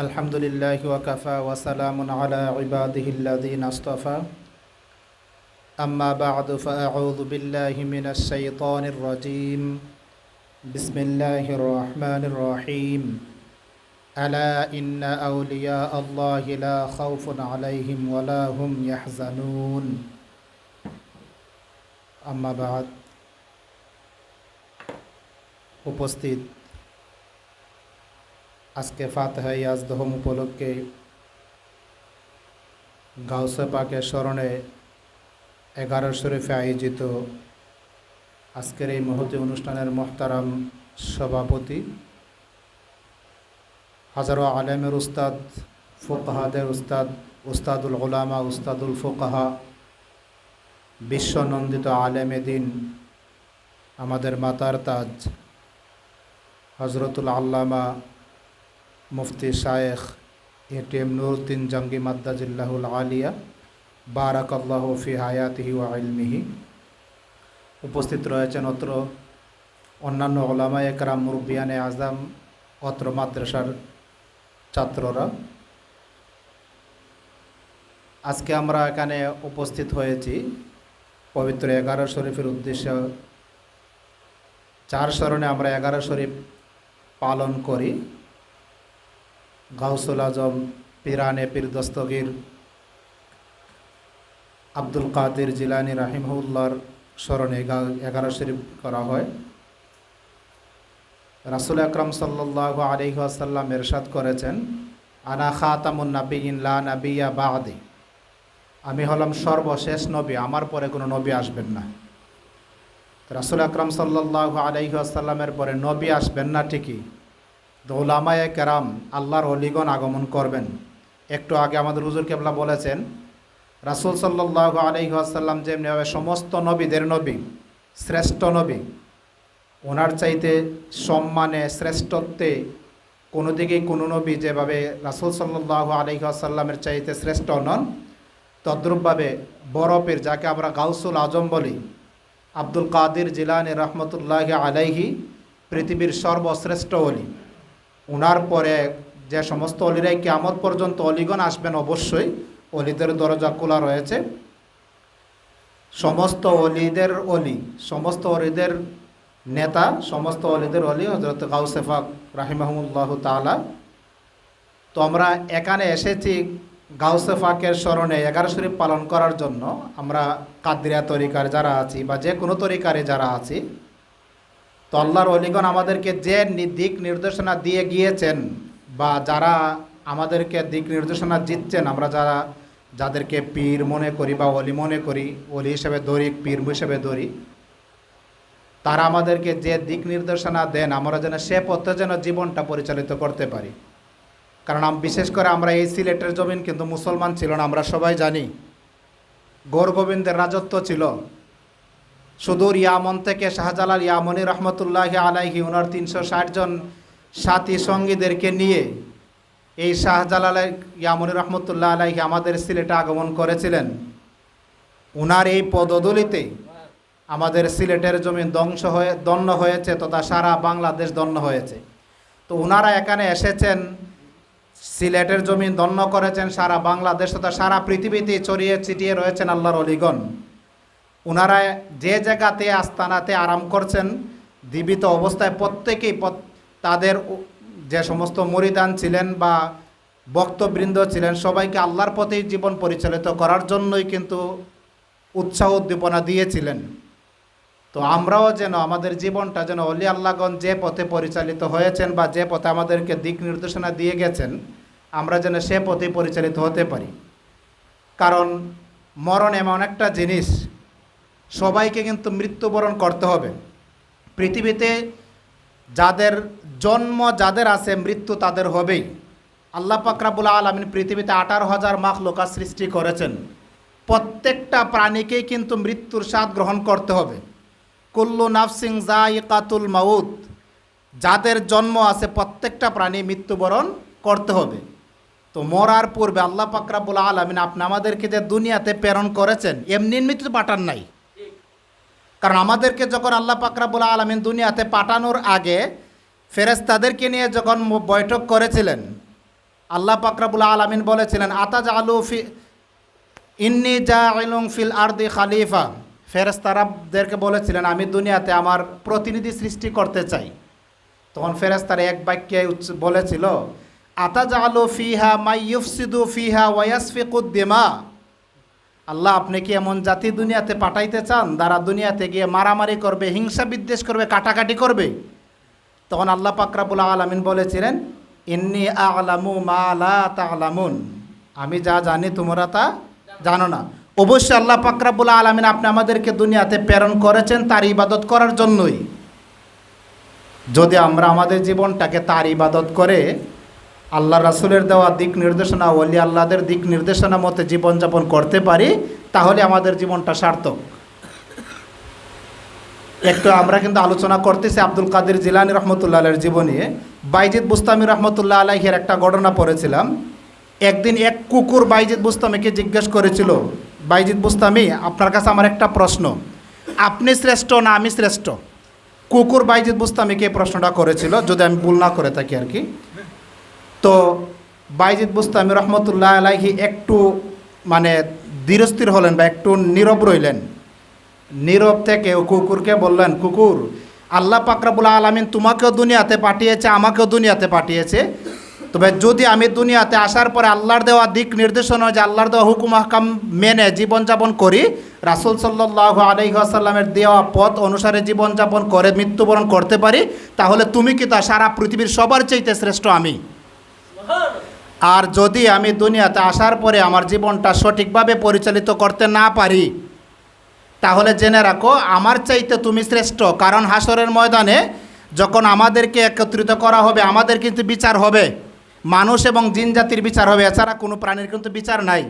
আলহামদুলিল্লাহি ওয়া কাফা ওয়া সালামুন আলা ইবাদিহিল্লাযীনা আসতাফা আম্মা বা'দু ফাআউযু বিল্লাহি মিনাশ শাইতানির রাজীম বিসমিল্লাহির রহমানির রহিম আলা ইন্না আউলিয়া আল্লাহি লা খাউফুন আলাইহিম ওয়া লা হুম ইয়াহজানুন আম্মা বা'দ। উপস্থিত আজকে ফাতিহা ইয়াজদহম উপলক্ষে গাউসে পাকের স্মরণে 11 শরীফে আয়োজিত আজকের এই মহতি অনুষ্ঠানের মোহতারাম সভাপতি, হাজারো আলেমের উস্তাদ, ফুকাহাদের উস্তাদ, উস্তাদুল উলামা, উস্তাদুল ফুকাহা, বিশ্বনন্দিত আলেমে দিন, আমাদের মাতার তাজ হজরতুল আল্লামা মুফতি শায়েখ এটিএম নুরউদ্দিন জঙ্গি মাদ্দাজিল্লাহুল আলিয়া বারাকাল্লাহু ফি হায়াতিহি ওয়া ইলমিহি। উপস্থিত রয়েছেন অত্র অন্যান্য ওলামায়ে কেরাম, মুরব্বিয়ানে আজম, অত্র মাদ্রাসার ছাত্ররা। আজকে আমরা এখানে উপস্থিত হয়েছি পবিত্র 11 শরীফের উদ্দেশ্যে। 4 স্মরণে আমরা 11 শরীফ পালন করি। গাউসুল আজম পিরানে পীর দস্তগীর আব্দুল কাদের জিলানী রাহিমাহুল্লাহর স্মরণে 11 শরীফ করা হয়। রাসূল আকরাম সাল্লাল্লাহু আলাইহি ওয়াসাল্লাম ইরশাদ করেছেন, আনা খাতামুন নাবিয়িন লা নাবিয়্যা বা'দি, আমি হলাম সর্বশেষ নবী, আমার পরে কোনো নবী আসবেন না। রাসূল আকরাম সাল্লাল্লাহু আলাইহি ওয়াসাল্লামের পরে নবী আসবেন না ঠিকই, উলামায়ে কেরাম, আল্লাহর ওলিগণ আগমন করবেন। একটু আগে আমাদের হুজুর কেবলা বলেছেন, রাসূল সাল্লাল্লাহু আলাইহি ওয়াসাল্লাম যেমনিভাবে সমস্ত নবীদের নবী, শ্রেষ্ঠ নবী, ওনার চাইতে সম্মানে, শ্রেষ্ঠত্বে কোনো দিকেই কোনো নবী যেভাবে রাসূল সাল্লাল্লাহু আলাইহি ওয়াসাল্লামের চাইতে শ্রেষ্ঠ নন, তদ্রূপভাবে বড় পীর, যাকে আমরা গাউসুল আজম বলি, আব্দুল কাদের জিলানী রহমতুল্লাহি আলাইহি পৃথিবীর সর্বশ্রেষ্ঠ অলি। ওনার পরে যে সমস্ত অলিরাই কিয়ামত পর্যন্ত অলিগণ আসবেন, অবশ্যই অলিদের দরজা খোলা রয়েছে। সমস্ত অলিদের অলি, সমস্ত অলিদের নেতা, সমস্ত অলিদের অলি হযরত গাউসে পাক রাহিমাহুল্লাহু তাআলা। তো আমরা এখানে এসেছি গাউসে পাকের স্মরণে 11 শরীফ পালন করার জন্য। আমরা কাদরিয়া তরিকার যারা আছি বা যে কোনো তরিকারে যারা আছি, তো আল্লাহর ওলিগণ আমাদেরকে যে দিক নির্দেশনা দিয়ে গিয়েছেন বা যারা আমাদেরকে দিক নির্দেশনা দিচ্ছেন, আমরা যাদেরকে পীর মনে করি বা অলি মনে করি, অলি হিসেবে ধরি, পীর হিসেবে ধরি, তারা আমাদেরকে যে দিক নির্দেশনা দেন, আমরা যেন সে পথে যেন জীবনটা পরিচালিত করতে পারি। কারণ বিশেষ করে আমরা এই সিলেটের জমিন কিন্তু মুসলমান ছিল না, আমরা সবাই জানি। গৌর গোবিন্দের রাজত্ব ছিল। সুদূর ইয়ামন থেকে শাহজালাল ইয়ামনি রহমতুল্লাহি আলাইহি ওনার 360 জন সাথী সঙ্গীদেরকে নিয়ে এই শাহজালাল ইয়ামনি রহমতুল্লাহ আলাইহি আমাদের সিলেটে আগমন করেছিলেন। ওনার এই পদধূলিতে আমাদের সিলেটের জমি দন্য হয়েছে তথা সারা বাংলাদেশ দন্য হয়েছে। তো ওনারা এখানে এসেছেন, সিলেটের জমি দন্য করেছেন, সারা বাংলাদেশ তথা সারা পৃথিবীতে ছড়িয়ে ছিটিয়ে রয়েছেন আল্লাহর ওলিগণ। ওনারা যে জায়গাতে আস্তানাতে আরাম করছেন জীবিত অবস্থায়, প্রত্যেকেই তাদের যে সমস্ত মুরিদান ছিলেন বা ভক্তবৃন্দ ছিলেন, সবাইকে আল্লাহর পথেই জীবন পরিচালিত করার জন্যই কিন্তু উৎসাহ উদ্দীপনা দিয়েছিলেন। তো আমরাও যেন আমাদের জীবনটা যেন অলি আল্লাহগণ যে পথে পরিচালিত হয়েছেন বা যে পথে আমাদেরকে দিক নির্দেশনা দিয়ে গেছেন, আমরা যেন সে পথে পরিচালিত হতে পারি। কারণ মরণ এমন একটা জিনিস, সবাইকে কিন্তু মৃত্যুবরণ করতে হবে। পৃথিবীতে যাদের জন্ম যাদের আছে, মৃত্যু তাদের হবেই। আল্লাহ পাক রব্বুল আলামিন পৃথিবীতে 18,000 মাখলুকাত সৃষ্টি করেছেন। প্রত্যেকটা প্রাণীকেই কিন্তু মৃত্যুর স্বাদ গ্রহণ করতে হবে। কুল্লু নাফসিন যায়িকাতুল মাউত, যাদের জন্ম আছে প্রত্যেকটা প্রাণী মৃত্যুবরণ করতে হবে। তো মরার পূর্বে আল্লাহ পাক রব্বুল আলামিন আপনি আমাদেরকে যে দুনিয়াতে প্রেরণ করেছেন, এমনি মৃত্যু পাঠান নাই। কারণ আমাদেরকে যখন আল্লাহ পাক রব্বুল আলামিন দুনিয়াতে পাঠানোর আগে ফেরেশতাদেরকে নিয়ে যখন বৈঠক করেছিলেন, আল্লাহ পাক রব্বুল আলামিন বলেছিলেন আতাজআলু ফি ইন্নী জাইলুন ফিল আরদি খালিফা, ফেরেশতাদেরকে বলেছিলেন আমি দুনিয়াতে আমার প্রতিনিধি সৃষ্টি করতে চাই। তখন ফেরেশতারা এক বাক্যে বলেছিল আতাজআলু ফিহা মাই ইউফসিদু ফিহা ওয়া ইয়াসফিকুদ দিমা, আল্লাহ আপনি কি এমন জাতি দুনিয়াতে পাঠাইতে চান যারা দুনিয়াতে গিয়ে মারামারি করবে, হিংসা বিদ্বেষ করবে, কাটাকাটি করবে? তখন আল্লাহ পাক রব্বুল আলামিন বলেছিলেন ইন্নী আ'লামু মা লা তা'লামুন, আমি যা জানি তোমরা তা জানো না। অবশ্যই আল্লাহ পাক রব্বুল আলামিন আপনি আমাদেরকে দুনিয়াতে প্রেরণ করেছেন তার ইবাদত করার জন্যই। যদি আমরা আমাদের জীবনটাকে তার ইবাদত করে আল্লাহ রাসূলের দেওয়া দিক নির্দেশনা, ওলি আল্লাহদের দিক নির্দেশনা মতে জীবনযাপন করতে পারি, তাহলে আমাদের জীবনটা সার্থক। একটু আমরা কিন্তু আলোচনা করতেছি আব্দুল কাদের জিলানী রহমতুল্লাহ আলাইহির জীবনী। বাইজিদ বুস্তামি রহমতুল্লাহ আলাইহির একটা ঘটনা পড়েছিলাম। একদিন এক কুকুর বাইজিদ বুস্তামিকে জিজ্ঞেস করেছিল, বাইজিদ বুস্তামি আপনার কাছে আমার একটা প্রশ্ন, আপনি শ্রেষ্ঠ না আমি শ্রেষ্ঠ? কুকুর বাইজিদ বুস্তামিকে এই প্রশ্নটা করেছিল, যদি আমি ভুল না করে থাকি আর কি। তো বাইজিদ বুস্তামি রহমতুল্লাহ আলাইহি একটু মানে ধীরস্থির হলেন বা একটু নীরব রইলেন। নীরব থেকে ও কুকুরকে বললেন, কুকুর আল্লাহ পাক রব্বুল আলামিন তোমাকেও দুনিয়াতে পাঠিয়েছে, আমাকেও দুনিয়াতে পাঠিয়েছে। তবে যদি আমি দুনিয়াতে আসার পরে আল্লাহর দেওয়া দিক নির্দেশনা, যে আল্লাহর দেওয়া হুকুম আহকাম মেনে জীবনযাপন করি, রাসূল সাল্লাল্লাহু আলাইহি ওয়াসাল্লামের দেওয়া পথ অনুসারে জীবনযাপন করে মৃত্যুবরণ করতে পারি, তাহলে তুমি কি তা সারা পৃথিবীর সবার চাইতে শ্রেষ্ঠ আমি। আর যদি আমি দুনিয়াতে আসার পরে আমার জীবনটা সঠিকভাবে পরিচালিত করতে না পারি, তাহলে জেনে রাখো আমার চাইতে তুমি শ্রেষ্ঠ। কারণ হাসরের ময়দানে যখন আমাদেরকে একত্রিত করা হবে, আমাদের কিন্তু বিচার হবে, মানুষ এবং জিন জাতির বিচার হবে, এছাড়া কোনো প্রাণীর কিন্তু বিচার নাই।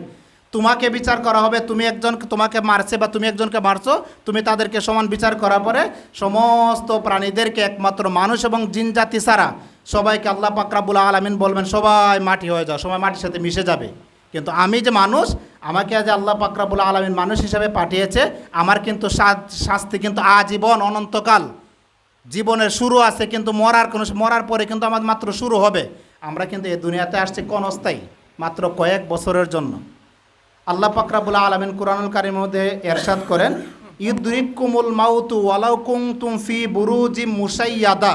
তোমাকে বিচার করা হবে, তুমি একজনকে তোমাকে মারছে বা তুমি একজনকে মারছো, তুমি তাদেরকে সমান বিচার করার পরে সমস্ত প্রাণীদেরকে একমাত্র মানুষ এবং জিন জাতি ছাড়া সবাইকে আল্লাহ পাক রব্বুল আলামিন বলবেন সবাই মাটি হয়ে যাও, সবাই মাটির সাথে মিশে যাবে। কিন্তু আমি যে মানুষ, আমাকে আজ আল্লাহ পাক রব্বুল আলামিন মানুষ হিসাবে পাঠিয়েছে, আমার কিন্তু শাস্তি কিন্তু আজীবন অনন্তকাল। জীবনের শুরু আছে কিন্তু মরার পরে কিন্তু আমার মাত্র শুরু হবে। আমরা কিন্তু এই দুনিয়াতে আসছি ক্ষণস্থায়ী, মাত্র কয়েক বছরের জন্য। আল্লাহ পাক রব্বুল আলামিন কুরআনুল কারীমের মধ্যে ইরশাদ করেন ইউদরিকুমুল মাউতু ওয়ালাউ কুনতুম ফি বুরুজিম মুশাইয়াদা,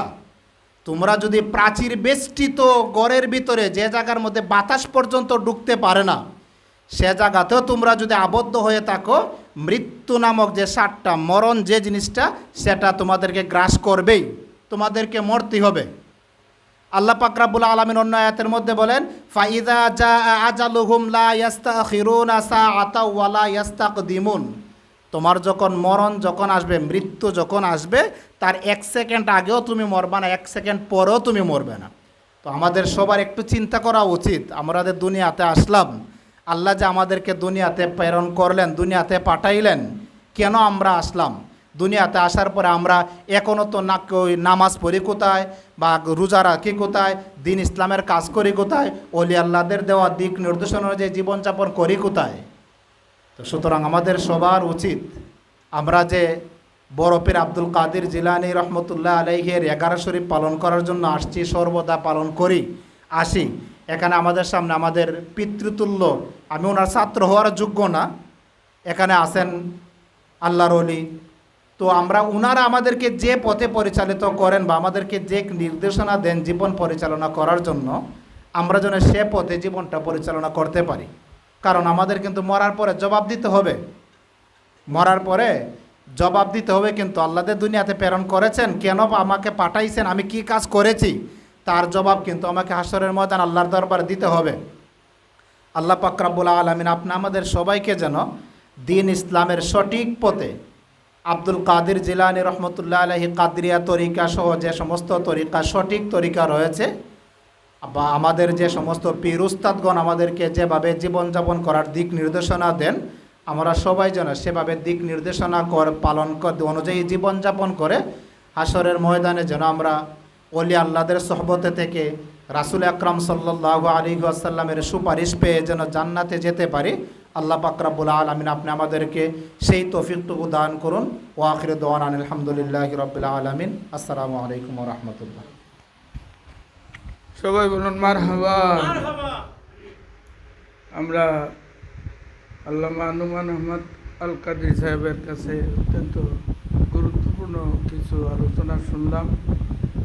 তোমরা যদি প্রাচীর বেষ্টিত ঘরের ভিতরে যে জায়গার মধ্যে বাতাস পর্যন্ত ঢুকতে পারে না, সে জায়গাতেও তোমরা যদি আবদ্ধ হয়ে থাকো, মৃত্যু নামক যে সাতটা মরণ যে জিনিসটা, সেটা তোমাদেরকে গ্রাস করবেই, তোমাদেরকে মরতে হবে। আল্লাহ পাক রব্বুল আলামিন অন্য আয়াতের মধ্যে বলেন ফাইযা জাআ আজালুহুম লা ইস্তাখিরুনা সাআতাও ওয়া লা ইস্তাকদিমুন, তোমার যখন মরণ যখন আসবে, মৃত্যু যখন আসবে, তার 1 সেকেন্ড আগেও তুমি মরবে না, 1 সেকেন্ড পরেও তুমি মরবে না। তো আমাদের সবার একটু চিন্তা করা উচিত, আমাদের দুনিয়াতে আসলাম, আল্লাহ যে আমাদেরকে দুনিয়াতে প্রেরণ করলেন, দুনিয়াতে পাঠাইলেন, কেন আমরা আসলাম? দুনিয়াতে আসার পরে আমরা এখনও তো নামাজ পড়ি কোথায়, বা রোজা রাখি কোথায়, দিন ইসলামের কাজ করি কোথায়, ওলি আল্লাহদের দেওয়া দিক নির্দেশনা অনুযায়ী জীবনযাপন করি কোথায়? তো সুতরাং আমাদের সবার উচিত, আমরা যে বড় পীর আব্দুল কাদের জিলানী রহমতুল্লাহ আলাইহির 11 শরীফ পালন করার জন্য আসছি, সর্বদা পালন করি, আসি। এখানে আমাদের সামনে আমাদের পিতৃতুল্য, আমি ওনার ছাত্র হওয়ার যোগ্য না, এখানে আছেন আল্লাহর ওলি। তো আমরা ওনারা আমাদেরকে যে পথে পরিচালিত করেন বা আমাদেরকে যে নির্দেশনা দেন জীবন পরিচালনা করার জন্য, আমরা যেন সে পথে জীবনটা পরিচালনা করতে পারি। কারণ আমাদের কিন্তু মরার পরে জবাব দিতে হবে, মরার পরে জবাব দিতে হবে। কিন্তু আল্লাহদের দুনিয়াতে প্রেরণ করেছেন, কেন আমাকে পাঠাইছেন, আমি কি কাজ করেছি, তার জবাব কিন্তু আমাকে হাসরের ময়দান আল্লাহর দরবারে দিতে হবে। আল্লাহ পাক রব্বুল আলামিন আপনি আমাদের সবাইকে যেন দিন ইসলামের সঠিক পথে, আব্দুল কাদের জিলানী রহমতুল্লাহ আলাইহি কাদরিয়া তরিকা সহ যে সমস্ত তরিকা, সঠিক তরিকা রয়েছে, বা আমাদের যে সমস্ত পীর উস্তাদগণ আমাদেরকে যেভাবে জীবনযাপন করার দিক নির্দেশনা দেন, আমরা সবাই যেন সেভাবে দিক নির্দেশনা পালন অনুযায়ী জীবনযাপন করে হাসরের ময়দানে যেন আমরা ওলি আল্লাহদের সোহবতে থেকে রাসূল আকরাম সাল্লাল্লাহু আলাইহি ওয়াসাল্লামের সুপারিশ পেয়ে যেন জান্নাতে যেতে পারি। আল্লাহ পাক রব্বুল আলামিন আপনি আমাদেরকে সেই তৌফিকটুকু দান করুন। ওয়া আখিরু দাওয়ানা আলহামদুলিল্লাহি রাব্বিল আলামিন। আসসালামু আলাইকুম ওয়া রাহমাতুল্লাহ। সবাই বলুন মারহাবা। আমরা আল্লামা আনুমান আহমদ আল কাদির সাহেবের কাছে অত্যন্ত গুরুত্বপূর্ণ কিছু আলোচনা শুনলাম।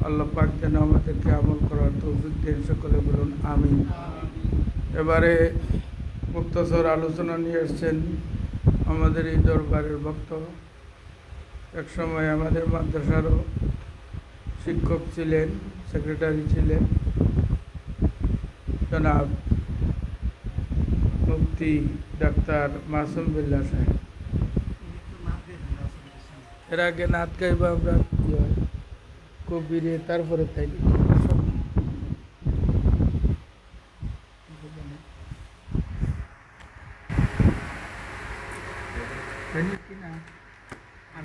আল্লাহ পাক যেন আমাদেরকে আমল করার তৌফিক দেন, সকলে বলুন আমিন। এবারে মুক্তসর আলোচনা নিয়ে এসছেন আমাদের এই দরবারের বক্তা, একসময় আমাদের মাদ্রাসারও শিক্ষক ছিলেন, সেক্রেটারি ছিলেন, জনাব মুফতি ডাক্তার মাসুম বিল্লাহ সাহেব। এর আগে নাত গাইবা আমরা কি হয় কবিরে, তারপরে তাই